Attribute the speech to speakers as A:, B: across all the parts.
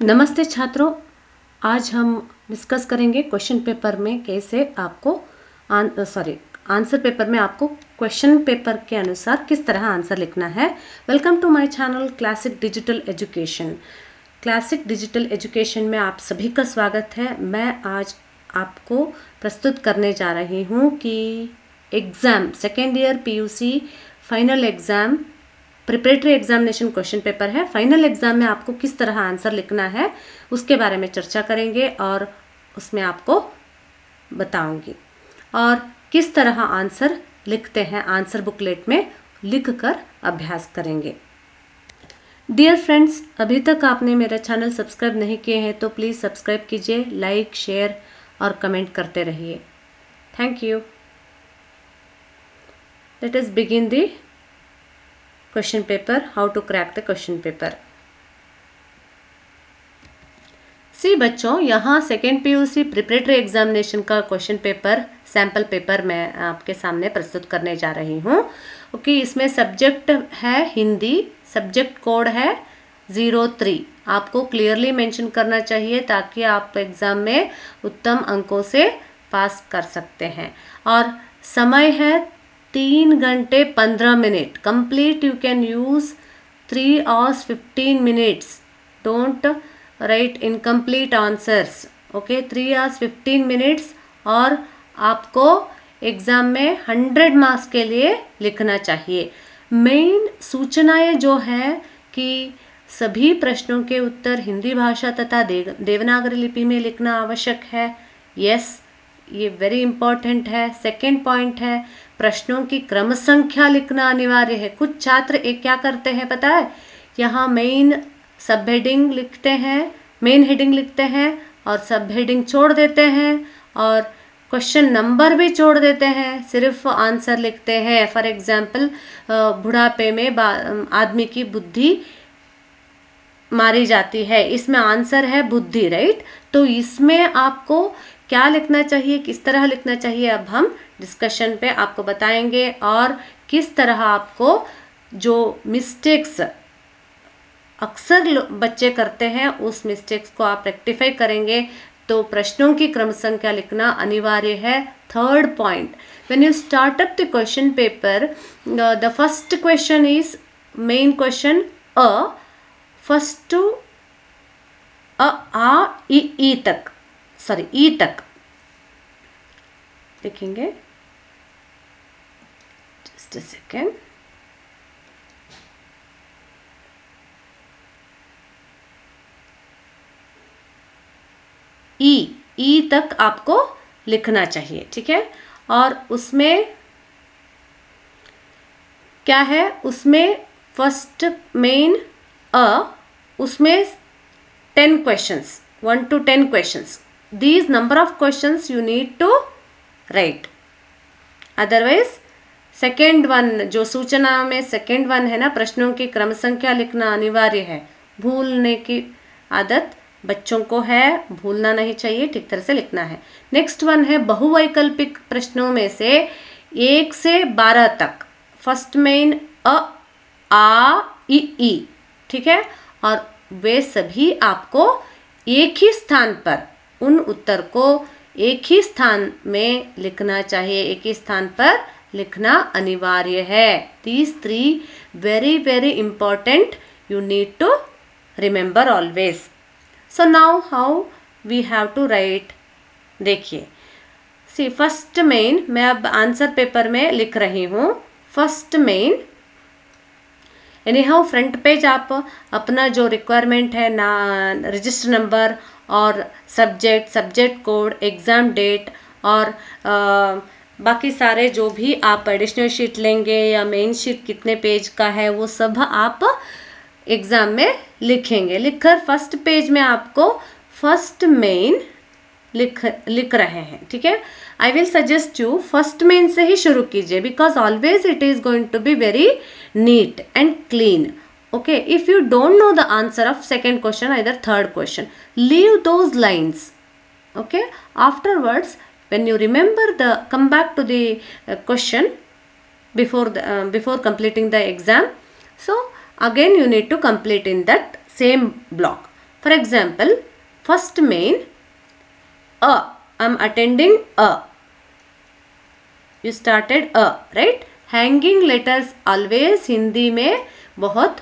A: नमस्ते छात्रों, आज हम डिस्कस करेंगे क्वेश्चन पेपर में कैसे आपको आंसर पेपर में आपको क्वेश्चन पेपर के अनुसार किस तरह आंसर लिखना है। Welcome to my channel classic digital education. Classic digital education में आप सभी का स्वागत है। मैं आज आपको प्रस्तुत करने जा रही हूँ कि exam second year PUC final exam preparatory examination question paper है। फाइनल एग्जाम में आपको किस तरह आंसर लिखना है उसके बारे में चर्चा करेंगे और उसमें आपको बताऊंगी और किस तरह आंसर लिखते हैं आंसर बुकलेट में लिखकर अभ्यास करेंगे। डियर फ्रेंड्स, अभी तक आपने मेरा चैनल सब्सक्राइब नहीं किए हैं तो प्लीज़ सब्सक्राइब कीजिए, लाइक शेयर और कमेंट करते रहिए। Thank you. Let us begin the question paper, how to crack the question paper. See बच्चों, यहाँ सेकेंड पीयूसी प्रिपरेटरी एग्जामिनेशन का क्वेश्चन पेपर सैम्पल पेपर मैं आपके सामने प्रस्तुत करने जा रही हूँ। ओके, इसमें सब्जेक्ट है हिंदी, सब्जेक्ट कोड है 03। आपको क्लियरली मेंशन करना चाहिए ताकि आप एग्ज़ाम में उत्तम अंकों से पास कर सकते हैं। और समय है 3 घंटे 15 minute. Complete you can use 3 hours 15 minutes. Don't write incomplete answers. Okay, 3 hours 15 minutes और आपको एग्ज़ाम में 100 मार्क्स के लिए लिखना चाहिए। मेन सूचनाएं जो है कि सभी प्रश्नों के उत्तर हिंदी भाषा तथा देवनागरी लिपि में लिखना आवश्यक है। यस, ये वेरी इंपॉर्टेंट है। सेकेंड पॉइंट है प्रश्नों की क्रम संख्या लिखना अनिवार्य है। कुछ छात्र एक क्या करते हैं पता है, यहाँ मेन सब हेडिंग लिखते हैं, मेन हेडिंग लिखते हैं और सब हेडिंग छोड़ देते हैं और क्वेश्चन नंबर भी छोड़ देते हैं, सिर्फ आंसर लिखते हैं। फॉर एग्जाम्पल, बुढ़ापे में आदमी की बुद्धि मारी जाती है, इसमें आंसर है बुद्धि, राइट। तो इसमें आपको क्या लिखना चाहिए, किस तरह लिखना चाहिए, अब हम डिस्कशन पे आपको बताएंगे और किस तरह आपको जो मिस्टेक्स अक्सर बच्चे करते हैं उस मिस्टेक्स को आप रेक्टिफाई करेंगे। तो प्रश्नों की क्रम संख्या लिखना अनिवार्य है। Third point, when you start up the question paper, the first question is main question first to आ ई तक, सॉरी ई तक लिखेंगे। Just a second. ई तक आपको लिखना चाहिए, ठीक है। और उसमें क्या है, उसमें फर्स्ट मेन उसमें 10 questions, 1 to 10 questions. These number of questions you need to write. Otherwise second one जो सूचना में सेकेंड वन है ना, प्रश्नों की क्रम संख्या लिखना अनिवार्य है। भूलने की आदत बच्चों को है, भूलना नहीं चाहिए, ठीक तरह से लिखना है। नेक्स्ट वन है बहुवैकल्पिक प्रश्नों में से 1 से 12 तक। फर्स्ट मेन आ ई, ठीक है। और वे सभी आपको एक ही स्थान पर, उन उत्तर को एक ही स्थान में लिखना चाहिए, एक ही स्थान पर लिखना अनिवार्य है। These 3 very very important you need to remember always. So now how we have to write? देखिए, सी फर्स्ट मेन मैं अब आंसर पेपर में लिख रही हूँ। First main any how front page आप अपना जो रिक्वायरमेंट है ना, रजिस्टर नंबर और सब्जेक्ट कोड, एग्ज़ाम डेट और बाकी सारे जो भी आप एडिशनल शीट लेंगे या मेन शीट कितने पेज का है वो सब आप एग्ज़ाम में लिखेंगे। लिखकर फर्स्ट पेज में आपको फर्स्ट मेन लिख रहे हैं, ठीक है। I will suggest you first main से ही शुरू कीजिए because always it is going to be very neat and clean. Okay, if you don't know the answer of second question either third question, leave those lines. Okay, afterwards when you remember come back to the question before completing the exam, so again you need to complete in that same block. For example, first main a. I'm attending a. You started a, right? Hanging letters always Hindi में बहुत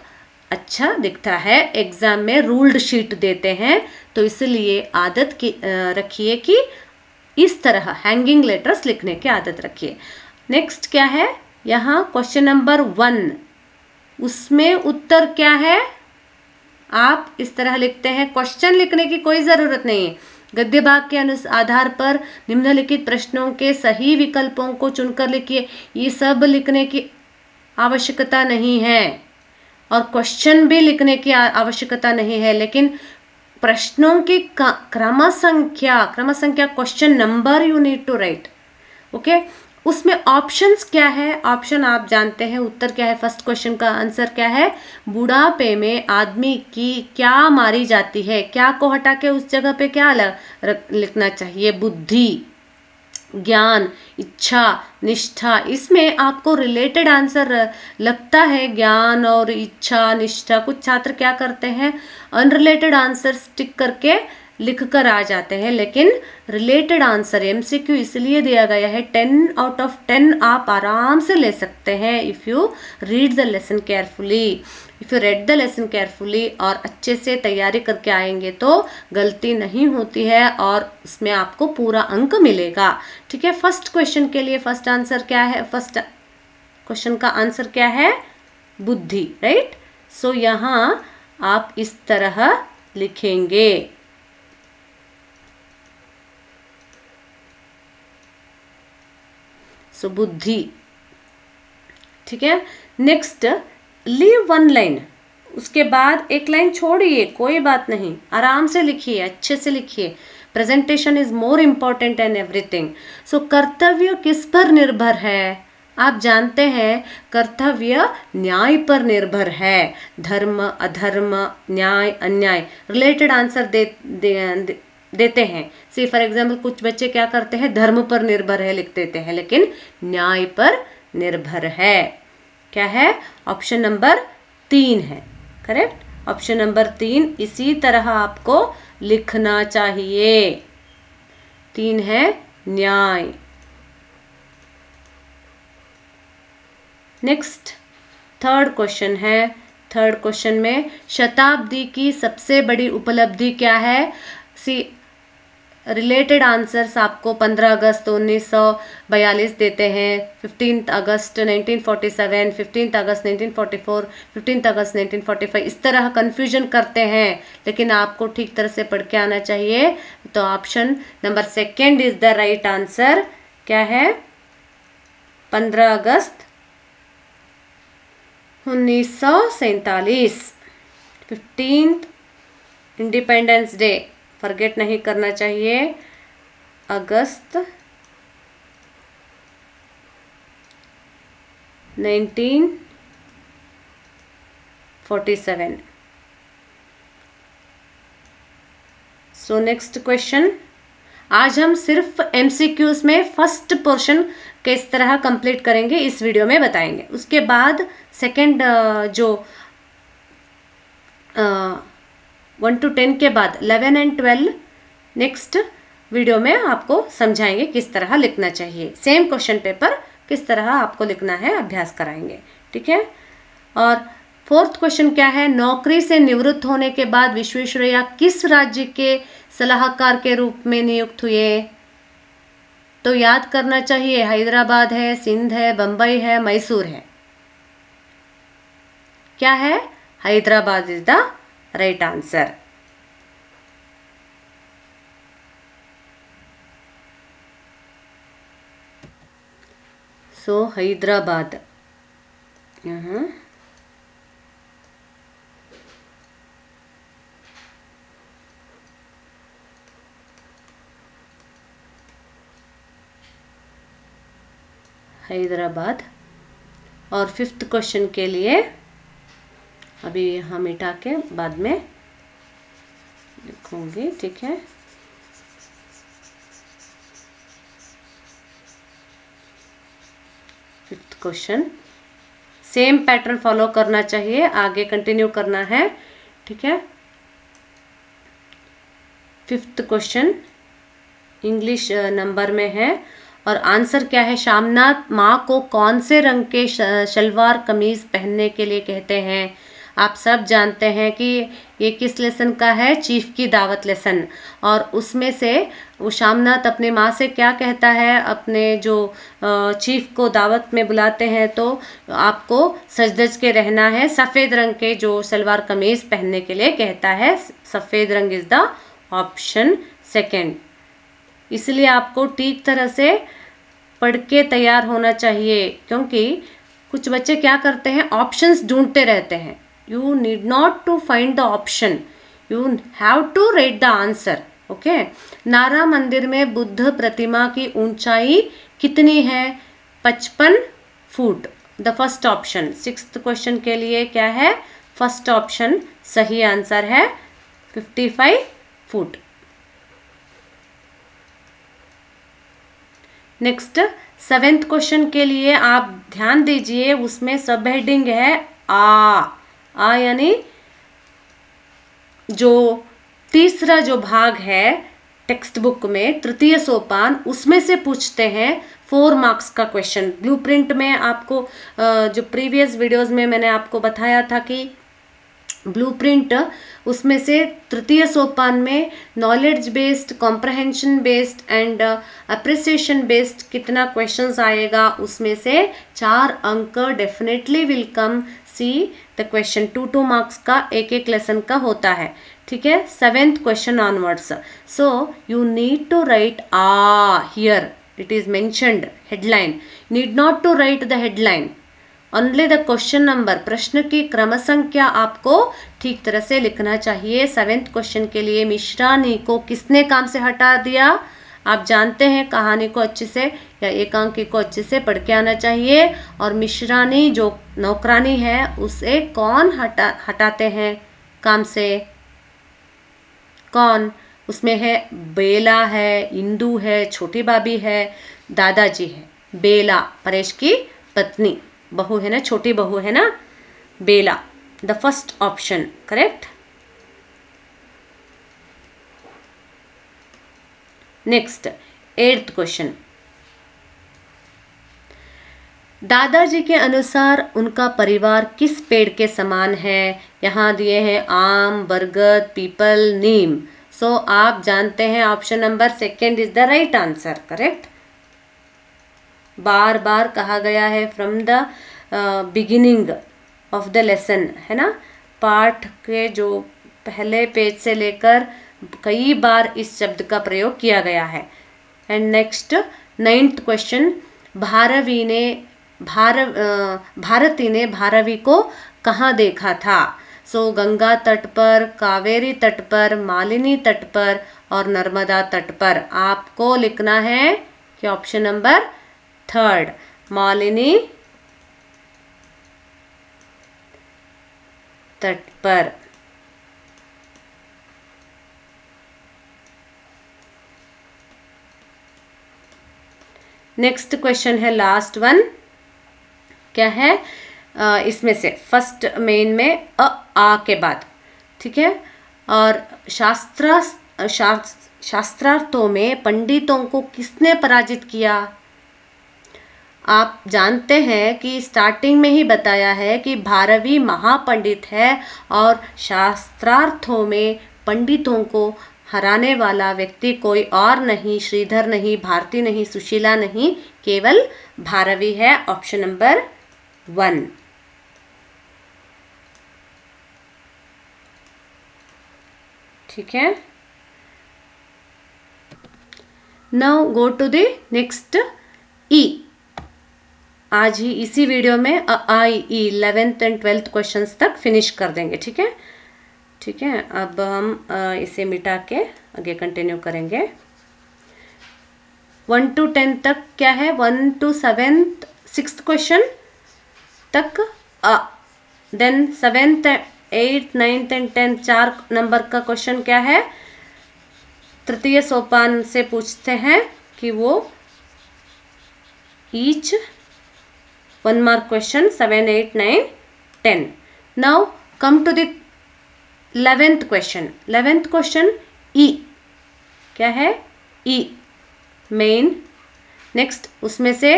A: अच्छा दिखता है. Exam में ruled sheet देते हैं, तो इसलिए आदत की रखिए कि इस तरह हैंगिंग लेटर्स लिखने की आदत रखिए. नेक्स्ट क्या है, यहाँ क्वेश्चन नंबर 1, उसमें उत्तर क्या है, आप इस तरह लिखते हैं. क्वेश्चन लिखने की कोई ज़रूरत नहीं है. गद्य भाग के आधार पर निम्नलिखित प्रश्नों के सही विकल्पों को चुनकर लिखिए. ये सब लिखने की आवश्यकता नहीं है और क्वेश्चन भी लिखने की आवश्यकता नहीं है, लेकिन प्रश्नों की क्रम संख्या question number you need to write. Okay, उसमें ऑप्शंस क्या है, ऑप्शन आप जानते हैं. उत्तर क्या है, फर्स्ट क्वेश्चन का आंसर क्या है, बुढ़ापे में आदमी की क्या मारी जाती है. क्या को हटा के उस जगह पे क्या लिखना चाहिए, बुद्धि, ज्ञान, इच्छा, निष्ठा. इसमें आपको रिलेटेड आंसर लगता है, ज्ञान और इच्छा, निष्ठा. कुछ छात्र क्या करते हैं, अनरिलेटेड आंसर टिक करके लिख कर आ जाते हैं, लेकिन रिलेटेड आंसर एमसीक्यू इसलिए दिया गया है. 10 आउट ऑफ 10 आप आराम से ले सकते हैं if you read the lesson carefully. If you read the lesson carefully और अच्छे से तैयारी करके आएंगे तो गलती नहीं होती है और उसमें आपको पूरा अंक मिलेगा. ठीक है, फर्स्ट क्वेश्चन के लिए फर्स्ट आंसर क्या है, फर्स्ट क्वेश्चन का आंसर क्या है, बुद्धि, राइट. सो यहाँ आप इस तरह लिखेंगे. सो बुद्धि. ठीक है, नेक्स्ट लीव 1 लाइन. उसके बाद एक लाइन छोड़िए, कोई बात नहीं, आराम से लिखिए, अच्छे से लिखिए. Presentation is more important and everything. So कर्तव्य किस पर निर्भर है, आप जानते हैं कर्तव्य न्याय पर निर्भर है. धर्म, अधर्म, न्याय, अन्याय, रिलेटेड आंसर देते हैं. सी फॉर एग्जाम्पल कुछ बच्चे क्या करते हैं, धर्म पर निर्भर है लिख देते हैं, लेकिन न्याय पर निर्भर है. क्या है, ऑप्शन नंबर 3 है करेक्ट. ऑप्शन नंबर 3 इसी तरह आपको लिखना चाहिए. 3 है न्याय. नेक्स्ट थर्ड क्वेश्चन है. थर्ड क्वेश्चन में शताब्दी की सबसे बड़ी उपलब्धि क्या है. सी रिलेटेड आंसर्स आपको 15 अगस्त 1942 देते हैं, 15 अगस्त 1947, 15 अगस्त 1944, 15 अगस्त 1945. इस तरह कंफ्यूजन करते हैं, लेकिन आपको ठीक तरह से पढ़ के आना चाहिए. तो option number 2 is the right answer. क्या है, 15 अगस्त 1947, 15th इंडिपेंडेंस डे. फॉरगेट नहीं करना चाहिए, अगस्त 1947. So next question. आज हम सिर्फ एमसीक्यूज में फर्स्ट पोर्शन किस तरह कंप्लीट करेंगे इस वीडियो में बताएंगे. उसके बाद सेकंड जो 1 to 10 के बाद 11 and 12 नेक्स्ट वीडियो में आपको समझाएंगे किस तरह लिखना चाहिए. सेम क्वेश्चन पेपर किस तरह आपको लिखना है अभ्यास कराएंगे. ठीक है, और फोर्थ क्वेश्चन क्या है, नौकरी से निवृत्त होने के बाद विश्वेश्वरैया किस राज्य के सलाहकार के रूप में नियुक्त हुए. तो याद करना चाहिए, हैदराबाद है, सिंध है, बंबई है, मैसूर है. क्या है, Hyderabad is the right answer. So Hyderabad, Hyderabad. और फिफ्थ क्वेश्चन के लिए अभी हम मिटा के बाद में लिखूंगी. ठीक है, fifth question same pattern follow करना चाहिए, आगे कंटिन्यू करना है. ठीक है, 5th क्वेश्चन इंग्लिश नंबर में है और आंसर क्या है? शामनाथ माँ को कौन से रंग के शलवार कमीज पहनने के लिए कहते हैं? आप सब जानते हैं कि ये किस लेसन का है? चीफ की दावत लेसन। और उसमें से वो शामनाथ अपने माँ से क्या कहता है? अपने जो चीफ को दावत में बुलाते हैं तो आपको सज धज के रहना है, सफ़ेद रंग के जो सलवार कमीज पहनने के लिए कहता है। सफ़ेद रंग इज द ऑप्शन सेकेंड। इसलिए आपको ठीक तरह से पढ़ के तैयार होना चाहिए, क्योंकि कुछ बच्चे क्या करते हैं? ऑप्शंस ढूंढते रहते हैं। You need not to find the option, you have to write the answer. Okay. नारा मंदिर में बुद्ध प्रतिमा की ऊंचाई कितनी है? 55 foot. The first option 6th question के लिए क्या है? फर्स्ट ऑप्शन सही आंसर है 55 फुट। नेक्स्ट 7th क्वेश्चन के लिए आप ध्यान दीजिए, उसमें सब हेडिंग है आ यानी जो तीसरा जो भाग है टेक्स्ट बुक में, तृतीय सोपान, उसमें से पूछते हैं 4 मार्क्स का क्वेश्चन। ब्लूप्रिंट में आपको जो प्रीवियस वीडियोस में मैंने आपको बताया था कि ब्लूप्रिंट उसमें से तृतीय सोपान में knowledge based, comprehension based and appreciation based कितना क्वेश्चंस आएगा, उसमें से 4 अंक definitely will come. See the question 2 marks का एक लेसन का होता है। ठीक है। 7th question onwards. So you need to write here it is mentioned headline. Need not to write the headline, only the question number, प्रश्न की क्रम संख्या आपको ठीक तरह से लिखना चाहिए। 7th क्वेश्चन के लिए मिश्रानी को किसने काम से हटा दिया? आप जानते हैं, कहानी को अच्छे से या एकांकी को अच्छे से पढ़ के आना चाहिए। और मिश्रानी जो नौकरानी है उसे कौन हटाते हैं काम से? कौन? उसमें है बेला है, इंदू है, छोटी भाभी है, दादाजी है। बेला परेश की पत्नी, बहू है ना, छोटी बहू है ना, Bela. The first option correct. Next 8th question. दादाजी के अनुसार उनका परिवार किस पेड़ के समान है? यहाँ दिए हैं आम, बरगद, पीपल, नीम। सो आप जानते हैं option number second is the right answer correct. बार बार कहा गया है from the beginning of the lesson, है ना, पाठ के जो पहले पेज से लेकर कई बार इस शब्द का प्रयोग किया गया है। And next 9th question. Bharti ने भारवी को कहाँ देखा था? सो गंगा तट पर, कावेरी तट पर, मालिनी तट पर और नर्मदा तट पर। आपको लिखना है कि ऑप्शन नंबर 3rd मालिनी तट पर। नेक्स्ट क्वेश्चन है लास्ट वन। क्या है? इसमें से फर्स्ट मेन में आ के बाद, ठीक है। और शास्त्रार्थों में पंडितों को किसने पराजित किया? आप जानते हैं कि स्टार्टिंग में ही बताया है कि भारवी महापंडित है और शास्त्रार्थों में पंडितों को हराने वाला व्यक्ति कोई और नहीं, श्रीधर नहीं, भारती नहीं, सुशीला नहीं, केवल भारवी है। Option number 1। ठीक है। Now go to the next ई। आज ही इसी वीडियो में आई 11th एंड 12th क्वेश्चंस तक फिनिश कर देंगे। ठीक है। ठीक है। अब हम इसे मिटा के आगे कंटिन्यू करेंगे। 1 to 10 तक क्या है? 1 to 7th 6th क्वेश्चन तक then 7th 8th 9th and 10th 4 number का क्वेश्चन क्या है? तृतीय सोपान से पूछते हैं कि वो each 1 mark question 7 8 9 10. Now come to the 11th question. 11th question E. क्या है, ई मेन। नेक्स्ट उसमें से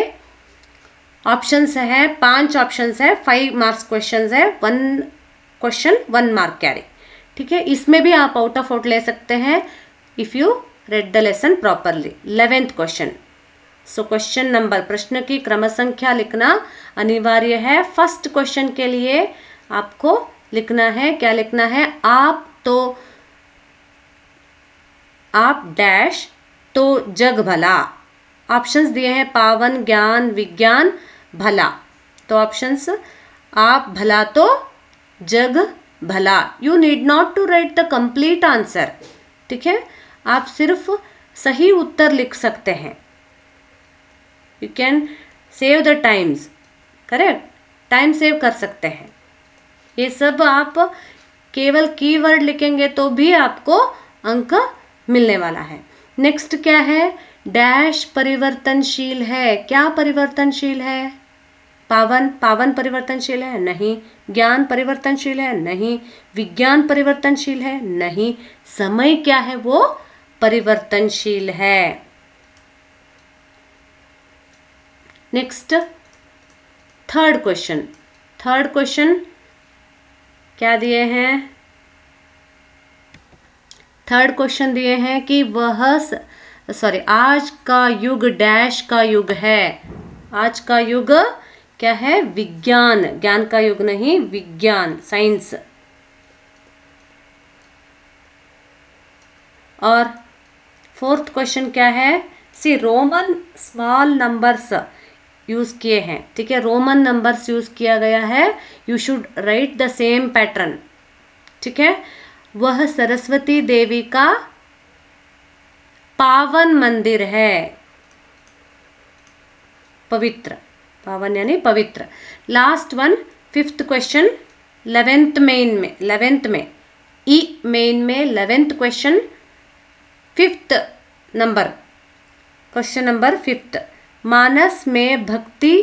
A: ऑप्शंस है, 5 ऑप्शंस है, 5 मार्क्स क्वेश्चंस है, 1 क्वेश्चन 1 मार्क कैरी। ठीक है, इसमें भी आप आउट ऑफ आउट ले सकते हैं if you read the lesson properly. 11th question. So question number, प्रश्न की क्रम संख्या लिखना अनिवार्य है। फर्स्ट क्वेश्चन के लिए आपको लिखना है, क्या लिखना है, आप डैश तो जग भला। ऑप्शंस दिए हैं पावन, ज्ञान, विज्ञान, भला। तो ऑप्शंस, आप भला तो जग भला। You need not to write the complete answer. ठीक है, आप सिर्फ सही उत्तर लिख सकते हैं। You can save the times, correct, time save कर सकते हैं। ये सब आप केवल कीवर्ड लिखेंगे तो भी आपको अंक मिलने वाला है। नेक्स्ट क्या है, डैश परिवर्तनशील है। क्या परिवर्तनशील है, पावन, पावन परिवर्तनशील है, नहीं। ज्ञान परिवर्तनशील है, नहीं। विज्ञान परिवर्तनशील है, नहीं। समय क्या है, वो परिवर्तनशील है। Next third question. Third question क्या दिए हैं, थर्ड क्वेश्चन दिए हैं कि आज का युग डैश का युग है। आज का युग क्या है, विज्ञान, ज्ञान का युग नहीं, विज्ञान, साइंस। और फोर्थ क्वेश्चन क्या है, सी रोमन स्मॉल नंबर्स यूज किए हैं। ठीक है, रोमन नंबर्स यूज किया गया है। You should write the same pattern. ठीक है, वह सरस्वती देवी का पावन मंदिर है। पवित्र, पावन यानी पवित्र। Last one, fifth question, 11th में ई मेन में 11th question, 5th number, question number 5th। मानस में भक्ति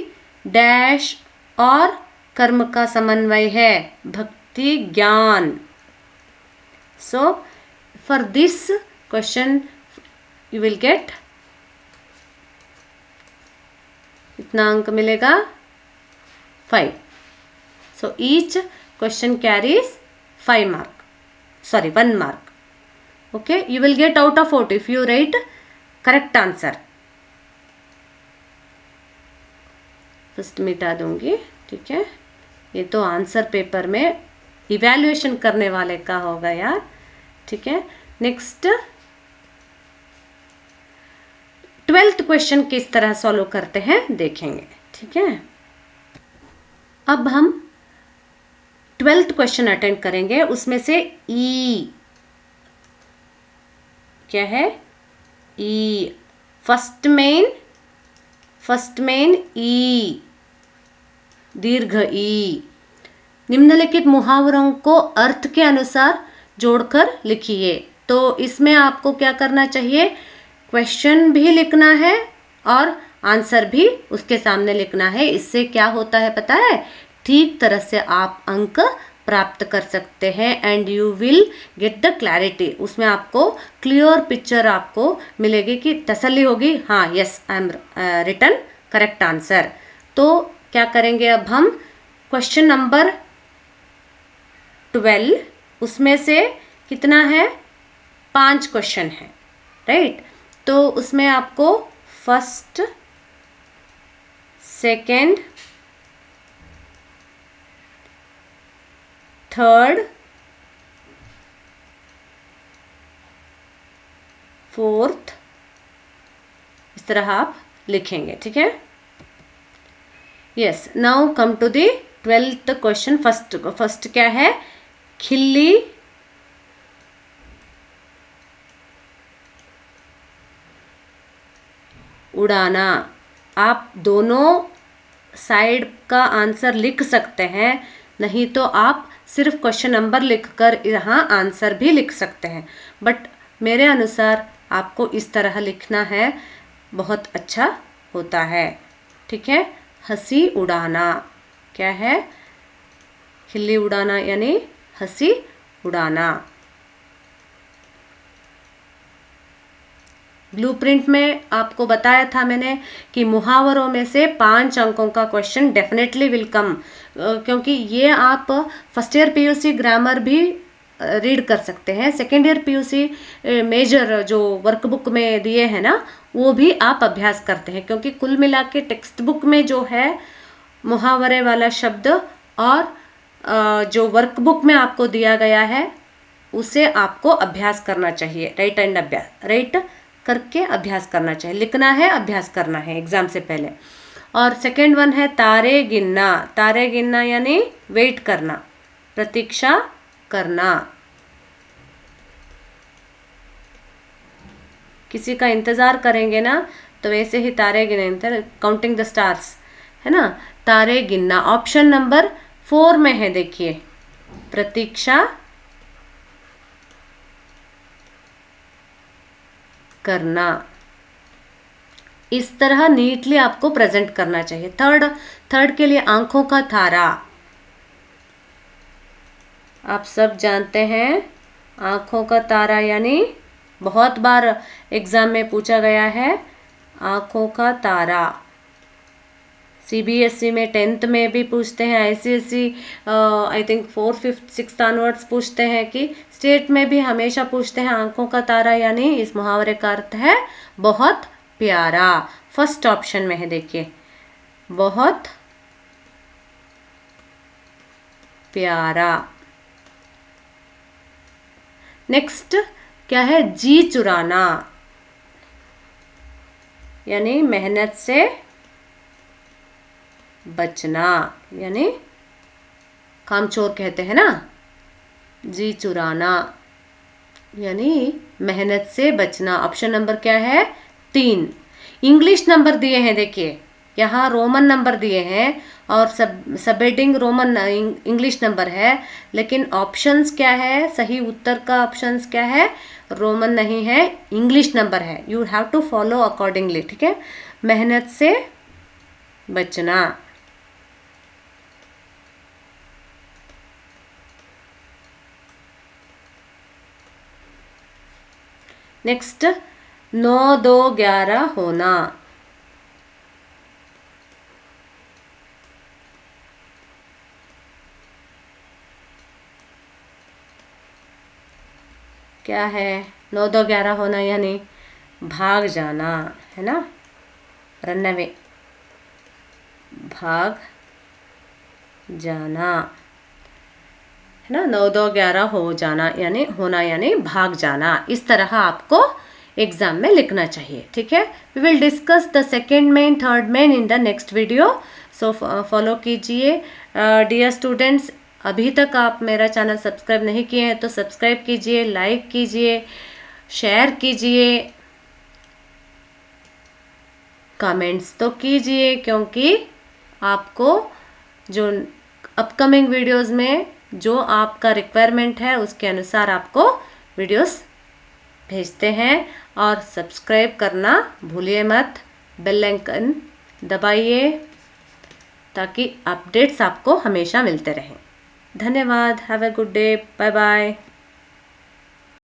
A: डैश और कर्म का समन्वय है, भक्ति ज्ञान। So for this question you will get, इतना अंक मिलेगा 5। So each question carries 5 mark, sorry 1 mark. Okay, you will get out of 4 if you right correct answer. First मिटा दूंगी। ठीक है, ये तो आंसर पेपर में इवैल्यूएशन करने वाले का होगा यार। ठीक है, नेक्स्ट 12th क्वेश्चन किस तरह सॉल्व करते हैं देखेंगे। ठीक है, अब हम 12th क्वेश्चन अटेंड करेंगे। उसमें से ई क्या है, ई फर्स्ट मेन ई, दीर्घ ई। निम्नलिखित मुहावरों को अर्थ के अनुसार जोड़कर लिखिए। तो इसमें आपको क्या करना चाहिए, क्वेश्चन भी लिखना है और आंसर भी उसके सामने लिखना है। इससे क्या होता है पता है, ठीक तरह से आप अंक प्राप्त कर सकते हैं and you will get the clarity. उसमें आपको क्लियर पिक्चर आपको मिलेगी कि तसल्ली होगी, हाँ yes I am written correct answer. तो क्या करेंगे अब हम, क्वेश्चन नंबर 12, उसमें से कितना है, 5 क्वेश्चन है, राइट। तो उसमें आपको फर्स्ट, सेकेंड, थर्ड, फोर्थ, इस तरह आप लिखेंगे। ठीक है, yes. Now come to the 12th question. First क्या है, खिल्ली उड़ाना। आप दोनों साइड का आंसर लिख सकते हैं, नहीं तो आप सिर्फ क्वेश्चन नंबर लिखकर यहाँ आंसर भी लिख सकते हैं, बट मेरे अनुसार आपको इस तरह लिखना है, बहुत अच्छा होता है। ठीक है, हंसी उड़ाना क्या है, खिल्ली उड़ाना यानी हंसी उड़ाना। ब्लूप्रिंट में आपको बताया था मैंने कि मुहावरों में से 5 अंकों का क्वेश्चन डेफिनेटली विल कम, क्योंकि ये आप फर्स्ट ईयर पीयूसी ग्रामर भी रीड कर सकते हैं, सेकेंड ईयर पीयूसी मेजर जो वर्कबुक में दिए हैं ना वो भी आप अभ्यास करते हैं, क्योंकि कुल मिला के टेक्स्ट बुक में जो है मुहावरे वाला शब्द और जो वर्कबुक में आपको दिया गया है उसे आपको अभ्यास करना चाहिए, राइट एंड अभ्यास, राइट करके अभ्यास करना चाहिए, लिखना है अभ्यास करना है एग्जाम से पहले। और सेकेंड वन है तारे गिनना। तारे गिनना यानी वेट करना, प्रतीक्षा करना, किसी का इंतजार करेंगे ना तो वैसे ही तारे गिने, काउंटिंग द स्टार्स, है ना। तारे गिनना ऑप्शन नंबर 4 में है, देखिए, प्रतीक्षा करना। इस तरह नीटली आपको प्रेजेंट करना चाहिए। थर्ड के लिए आंखों का तारा, आप सब जानते हैं आंखों का तारा यानी बहुत बार एग्जाम में पूछा गया है, आंखों का तारा। सीबीएसई में 10th में भी पूछते हैं, ICSE I think 4th 5th 6th onwards पूछते हैं, कि स्टेट में भी हमेशा पूछते हैं आंखों का तारा, यानी इस मुहावरे का अर्थ है बहुत प्यारा। फर्स्ट ऑप्शन में है, देखिए, बहुत प्यारा। नेक्स्ट क्या है, जी चुराना, यानी मेहनत से बचना, यानी कामचोर कहते हैं ना, जी चुराना यानी मेहनत से बचना। ऑप्शन नंबर क्या है, 3। इंग्लिश नंबर दिए हैं, देखिए यहाँ रोमन नंबर दिए हैं और सबहेडिंग रोमन इंग्लिश नंबर है, लेकिन ऑप्शंस क्या है, सही उत्तर का ऑप्शंस क्या है, रोमन नहीं है, इंग्लिश नंबर है। You have to follow accordingly, ठीक है। मेहनत से बचना। नेक्स्ट 9 2 11 होना, क्या है, 9 2 11 होना यानी भाग जाना, है ना, रन अवे, भाग जाना, है ना। 9 2 11 हो जाना यानी होना यानी भाग जाना। इस तरह आपको एग्जाम में लिखना चाहिए, ठीक है। We will discuss the second main, third main in the next video, so follow कीजिए। डियर स्टूडेंट्स, अभी तक आप मेरा चैनल सब्सक्राइब नहीं किए हैं तो सब्सक्राइब कीजिए, लाइक कीजिए, शेयर कीजिए, कमेंट्स तो कीजिए, क्योंकि आपको जो अपकमिंग वीडियोस में जो आपका रिक्वायरमेंट है उसके अनुसार आपको वीडियोस भेजते हैं। और सब्सक्राइब करना भूलिए मत, बेल आइकन दबाइए ताकि अपडेट्स आपको हमेशा मिलते रहें। धन्यवाद। Have a good day, bye bye.